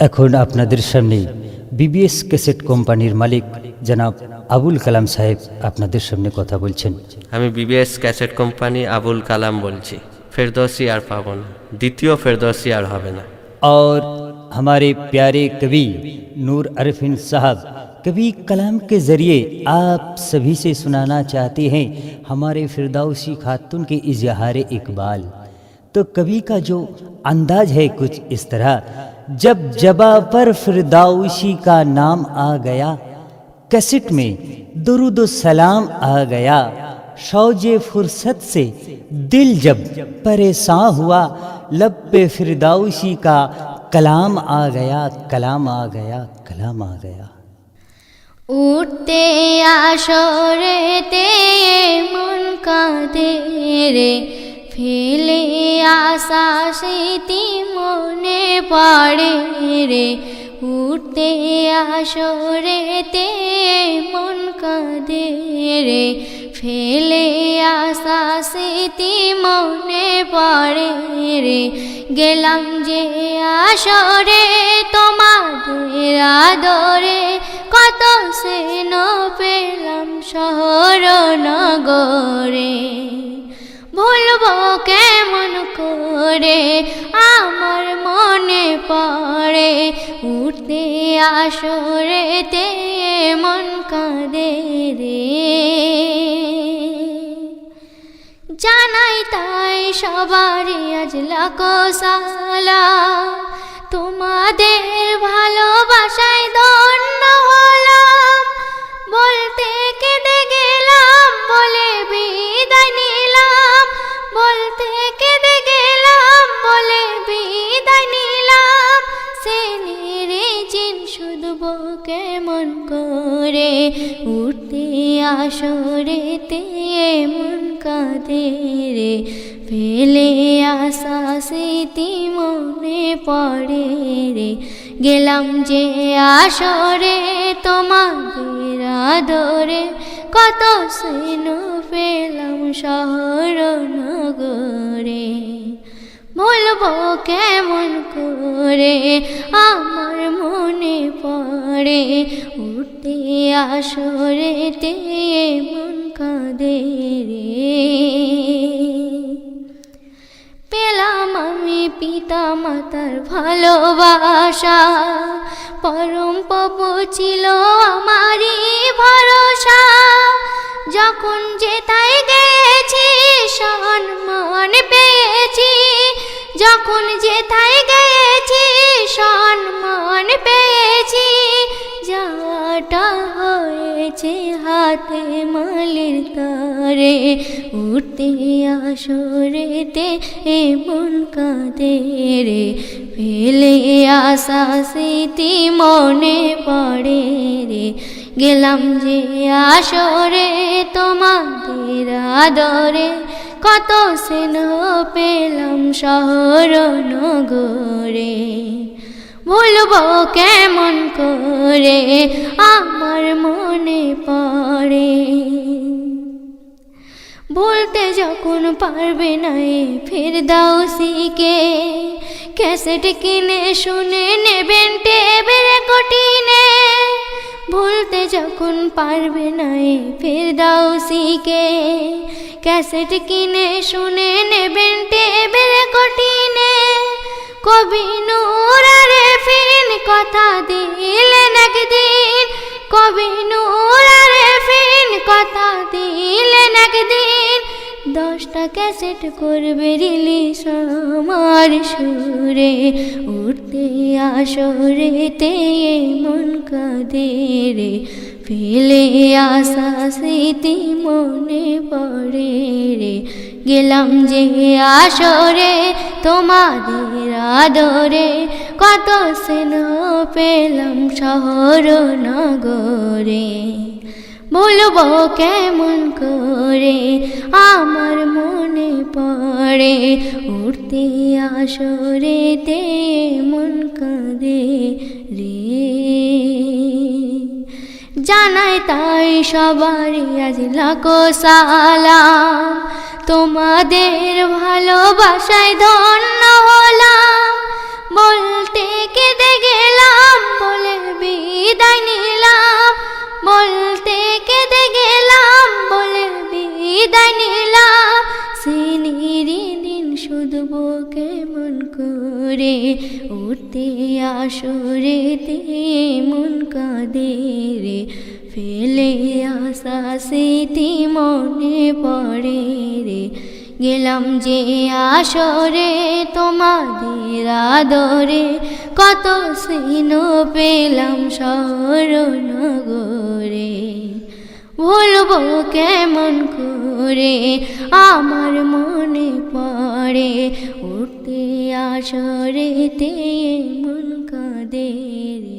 এখন আপনাদের সামনে বিবিএস ক্যাসেট কোম্পানির মালিক জনাব আবুল কালাম সাহেব আপনাদের সামনে কথা বলছেন। আমি BBS cassette company Abul Kalam বলছি। ফেরদৌসি আর পাবো না, দ্বিতীয় ফেরদৌসি আর হবে না। और हमारे प्यारे कवि नूर अरफिन साहब कवि कलाम के ज़रिए आप सभी से सुनाना चाहते हैं हमारे फिरदौसी खातून के इजहार इकबाल। तो कवि का जो अंदाज है कुछ इस तरह, जब जबा पर फिरदौसी का नाम आ गया, कैसेट में दुरूद सलाम आ गया, शौजे फुर्सत से दिल जब परेशान हुआ, लब पे फिरदौसी का कलाम आ गया, कलाम आ गया, कलाम आ गया। উঠতে আসরেতে মন কাঁদে রে, ফেলে আসা স্মৃতি মনে পড়ে রে। উঠতে আসরেতে মন কাঁদে রে, ফেলে আসা স্মৃতি মনে পড়ে রে। গেলাম যে আসরে তোমাদের আদরে, কত সেন পেলাম শহর নগরে। ভুলবো কেমন করে আমার মনে পড়ে, উঠতে আসরেতে মন কাঁদে রে। জানাই তাই সবারই আজ লাখো সালাম, তোমাদের ভালোবাসায় ধন্য হলাম। বলতে কেঁদে গেলাম বলে বিদায় নিলাম, বলতে কেঁদে গেলাম বলে বিদায় নিলাম। সেনের জিন শুধবো কেমন করে, উঠতে আসরেতে মন কাঁদে রে। ফেলে আসা স্মৃতি মনে পড়ে রে। গেলাম যে আসরে তোমাদের আদরে, কত সেন পেলাম শহর নগরে। বলবো কেমন করে আমার মনে পড়ে, উঠতে আসরেতে মন কাঁদে রে। পেলাম আমি পিতা মাতার ভালোবাসা, পরম প্রভু ছিল আমারই ভরসা। যখন যেথায় গেছি সম্মান পেয়েছি, যখন যেথায় গেছি সম্মান পেয়েছি। যাটা হয়েছে হাতে মালির তারে, উঠতে আসরেতে মন কাঁদে রে। ফেলে আসা স্মৃতি মনে পড়ে রে। গেলাম যে আসরে তোমাদের আদরে, কত স্নেহ পেলাম শহর নগরে। ভুলবো কেমন করে আমার মনে পড়ে। বলতে যখন পারবে না ফিরদৌসিকে, ক্যাসেট কিনে শুনে নেবেন টেপের রেকর্ডিংয়ে। ভুলতে যখন পারবে না ফিরদৌসিকে, ক্যাসেট কিনে শুনে নেবেন টেপের রেকর্ডিংয়ে। কবি নূর আরফিন কথা দিলেন একদিন, কবি নূর আরফিন কথা দিলেন একদিন। 10টা ক্যাসেট করবে রিলিজ আমার সুরে, উঠতে আসরেতে মন কাঁদে রে। ফেলে আসা স্মৃতি মনে পড়ে রে। গেলাম যে আসরে তোমাদের আদরে, কত স্নেহ পেলাম শহর নগরে। বলবো কেমন করে আমার মনে পড়ে, উঠতে আসরেতে মন কাঁদে রে। জানাই তাই সবারই আজ লাখো সালাম, তোমাদের ভালোবাসায় ধন্য হলাম। বলতে কেঁদে গেলাম রে উঠতে আসরেতে মন কাঁদে রে ফেলে আসা স্মৃতি মনে পড়ে রে গেলাম যে আসরে তোমাদের আদরে কত স্নেহ পেলাম স্মরণ গরে বলবো কেমন করে আমার মনে পড়ে উঠতে আসরেতে মন কাঁদে রে।